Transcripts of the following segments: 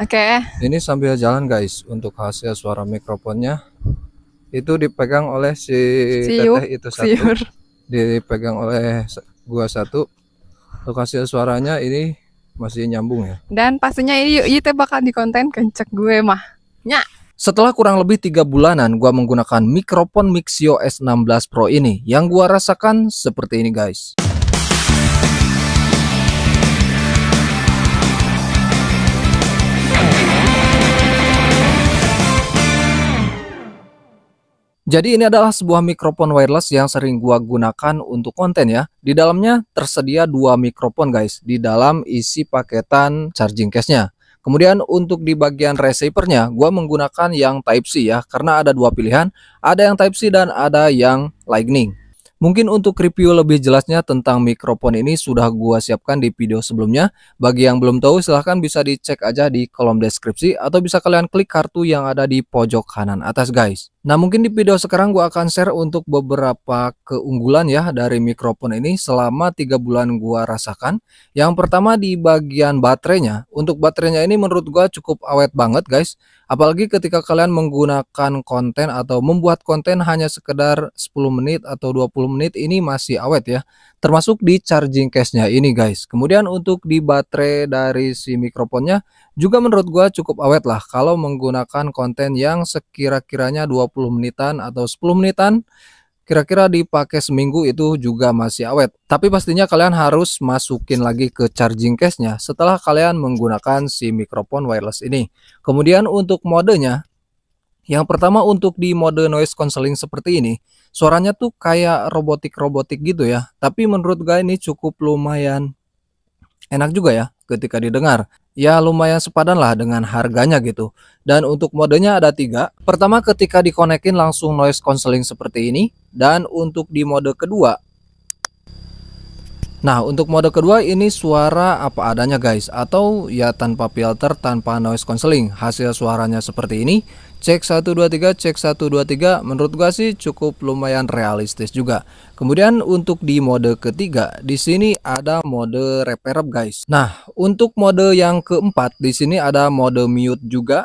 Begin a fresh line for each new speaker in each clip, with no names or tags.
Oke.
Ini sambil jalan guys, untuk hasil suara mikrofonnya itu dipegang oleh si teteh itu satu, dipegang oleh gua satu. Untuk hasil suaranya ini masih nyambung ya.
Dan pastinya ini bakal di konten kencek gue mah. Nya.
Setelah kurang lebih 3 bulanan gua menggunakan mikrofon Mixio S16 Pro ini, yang gua rasakan seperti ini guys. Jadi ini adalah sebuah mikrofon wireless yang sering gua gunakan untuk konten ya. Di dalamnya tersedia 2 mikrofon guys, di dalam isi paketan charging case-nya. Kemudian untuk di bagian receiver-nya gua menggunakan yang Type-C ya, karena ada 2 pilihan, ada yang Type-C dan ada yang Lightning. Mungkin untuk review lebih jelasnya tentang mikrofon ini sudah gua siapkan di video sebelumnya. Bagi yang belum tahu silahkan bisa dicek aja di kolom deskripsi atau bisa kalian klik kartu yang ada di pojok kanan atas guys. Nah mungkin di video sekarang gua akan share untuk beberapa keunggulan ya dari mikrofon ini selama 3 bulan gua rasakan. Yang pertama di bagian baterainya. Untuk baterainya ini menurut gua cukup awet banget guys. Apalagi ketika kalian menggunakan konten atau membuat konten hanya sekedar 10 menit atau 20 menit ini masih awet ya. Termasuk di charging case-nya ini guys. Kemudian untuk di baterai dari si mikrofonnya juga menurut gua cukup awet lah kalau menggunakan konten yang sekira-kiranya 20 menitan atau 10 menitan. Kira-kira dipakai seminggu itu juga masih awet. Tapi pastinya kalian harus masukin lagi ke charging case-nya setelah kalian menggunakan si mikrofon wireless ini. Kemudian untuk modenya, yang pertama untuk di mode noise cancelling seperti ini, suaranya tuh kayak robotik-robotik gitu ya. Tapi menurut gue ini cukup lumayan enak juga ya ketika didengar. Ya lumayan sepadan lah dengan harganya gitu. Dan untuk modenya ada 3. Pertama ketika dikonekin langsung noise cancelling seperti ini. Dan untuk di mode kedua, nah untuk mode kedua ini suara apa adanya guys, atau ya tanpa filter, tanpa noise cancelling. Hasil suaranya seperti ini. Cek 123, cek 123, menurut gua sih cukup lumayan realistis juga. Kemudian untuk di mode ketiga, di sini ada mode reverb guys. Nah, untuk mode yang keempat di sini ada mode mute juga.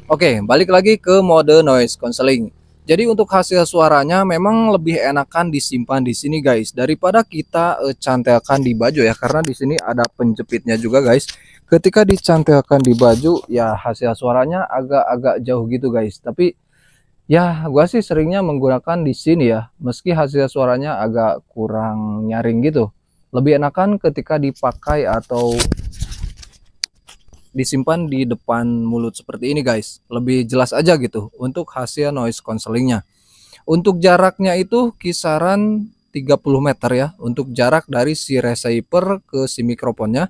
Oke, balik lagi ke mode noise cancelling. Jadi untuk hasil suaranya memang lebih enakan disimpan di sini guys daripada kita cantelkan di baju ya, karena di sini ada penjepitnya juga guys. Ketika dicantelkan di baju ya hasil suaranya agak-agak jauh gitu guys. Tapi ya gua sih seringnya menggunakan di sini ya, meski hasil suaranya agak kurang nyaring gitu. Lebih enakan ketika dipakai atau disimpan di depan mulut seperti ini guys, lebih jelas aja gitu untuk hasil noise cancellingnya. Untuk jaraknya itu kisaran 30 meter ya, untuk jarak dari si receiver ke si mikrofonnya.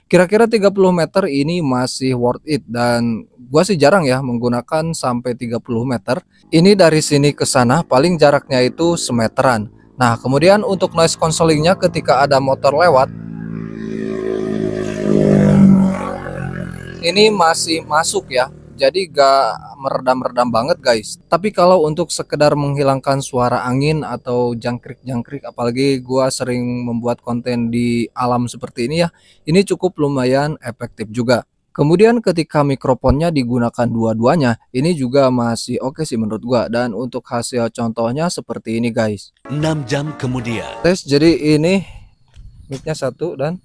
Kira-kira 30 meter ini masih worth it, dan gua sih jarang ya menggunakan sampai 30 meter. Ini dari sini ke sana paling jaraknya itu semeteran. Nah kemudian untuk noise cancellingnya ketika ada motor lewat, ini masih masuk ya, jadi gak meredam-redam banget guys. Tapi kalau untuk sekedar menghilangkan suara angin atau jangkrik-jangkrik, apalagi gua sering membuat konten di alam seperti ini ya, ini cukup lumayan efektif juga. Kemudian ketika mikrofonnya digunakan dua-duanya, ini juga masih oke sih menurut gua. Dan untuk hasil contohnya seperti ini guys.
6 jam kemudian.
Tes, jadi ini mic-nya satu dan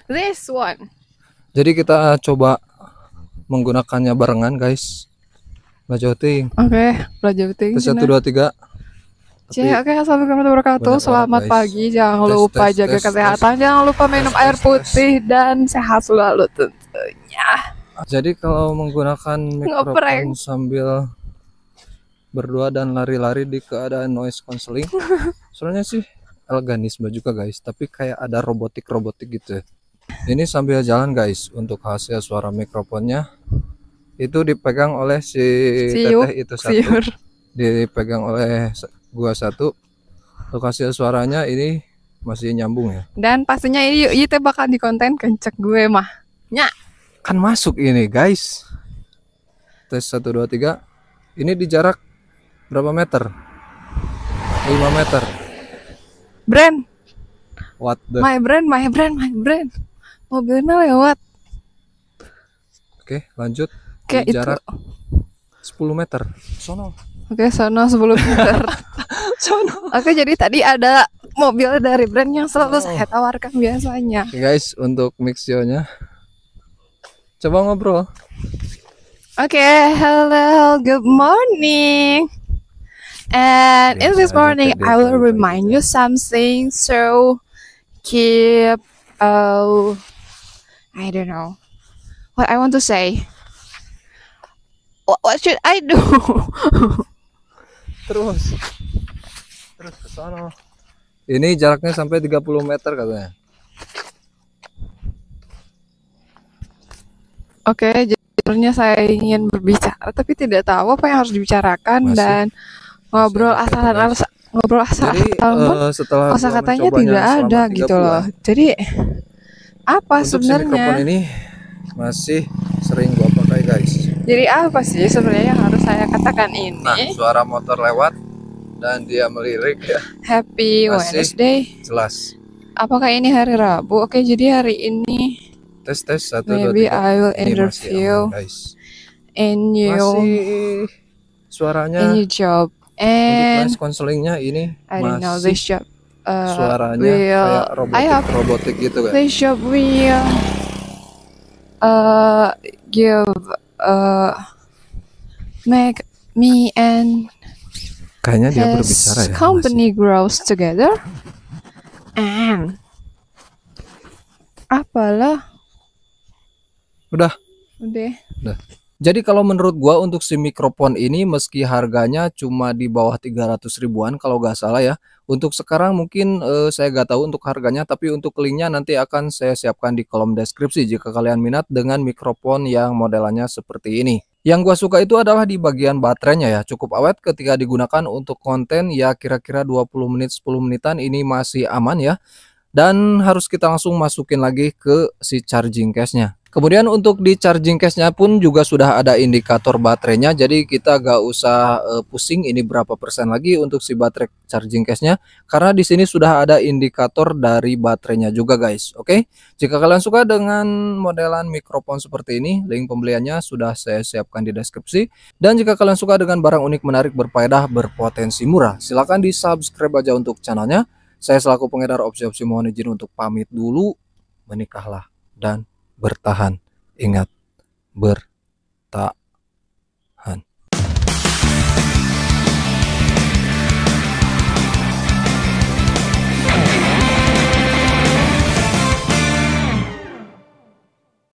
This one.
jadi kita coba menggunakannya barengan guys. Bajoting.
Oke, belajar penting.
Tes 1 2 3.
Oke, assalamualaikum warahmatullahi wabarakatuh. Selamat pagi. Jangan lupa jaga kesehatan. Jangan lupa minum air putih dan sehat selalu tentunya.
Jadi kalau menggunakan mikrofon sambil berdua dan lari-lari di keadaan noise cancelling, sebenarnya sih eleganisme juga guys. Tapi kayak ada robotik-robotik gitu ya. Ini sambil jalan guys. Untuk hasil suara mikrofonnya itu dipegang oleh si teteh itu satu, dipegang oleh gua satu. Untuk hasil suaranya ini masih nyambung ya.
Dan pastinya ini bakal di konten kencek gue mah. Nya.
Kan masuk ini guys. Tes 1 2 3. Ini di jarak berapa meter? 5 meter.
Brand.
What the?
My brain. Mobilnya lewat.
Oke, lanjut.
Kayak
Di
itu.
jarak 10 meter. Sono.
Oke, sono 10 meter.
Sono.
Oke, jadi tadi ada mobil dari brand yang selalu saya tawarkan biasanya.
Oke, guys, untuk Mixio-nya. Coba ngobrol.
Oke, hello, good morning. And in this morning, I will remind you something. So keep, I don't know what I want to say. What should I do?
Terus ke sana. Ini jaraknya sampai 30 meter katanya.
Oke, jadinya saya ingin berbicara tapi tidak tahu apa yang harus dibicarakan.
Masih
dan ngobrol asalan
Jadi setelah
kosa
gua
katanya
mencobanya
tidak
selama
ada
3
gitu
bulan,
loh. Jadi apa
untuk si mikrofon
sebenarnya?
ini masih sering gua pakai, guys.
Jadi apa sih sebenarnya yang harus saya katakan ini?
Nah, suara motor lewat dan dia melirik ya.
Happy
Masih
Wednesday.
Jelas.
Apakah ini hari Rabu? Oke, jadi hari ini
Tes 1 2
maybe
3.
I will
Ini masih
interview
aman, guys.
in you
Masih suaranya
in your job
untuk
and
noise counselingnya ini
I don't know
masih
this job.
suaranya
will
kayak robotik gitu kan.
this job will give make me and
Kayaknya dia
his
berbicara ya.
company grows together and apalah
Udah. Jadi kalau menurut gua untuk si mikrofon ini meski harganya cuma di bawah 300 ribuan kalau nggak salah ya. Untuk sekarang mungkin saya nggak tahu untuk harganya, tapi untuk linknya nanti akan saya siapkan di kolom deskripsi jika kalian minat dengan mikrofon yang modelannya seperti ini. Yang gua suka itu adalah di bagian baterainya ya, cukup awet ketika digunakan untuk konten ya kira-kira 20 menit 10 menitan ini masih aman ya. Dan harus kita langsung masukin lagi ke si charging case-nya. Kemudian untuk di charging case-nya pun juga sudah ada indikator baterainya, jadi kita gak usah pusing ini berapa persen lagi untuk si baterai charging case-nya, karena di sini sudah ada indikator dari baterainya juga, guys. Oke, jika kalian suka dengan modelan mikrofon seperti ini, link pembeliannya sudah saya siapkan di deskripsi. Dan jika kalian suka dengan barang unik, menarik, berfaedah, berpotensi murah, silahkan di subscribe aja untuk channelnya. Saya selaku pengedar opsi-opsi mohon izin untuk pamit dulu. Menikahlah dan bertahan. Ingat, bertahan.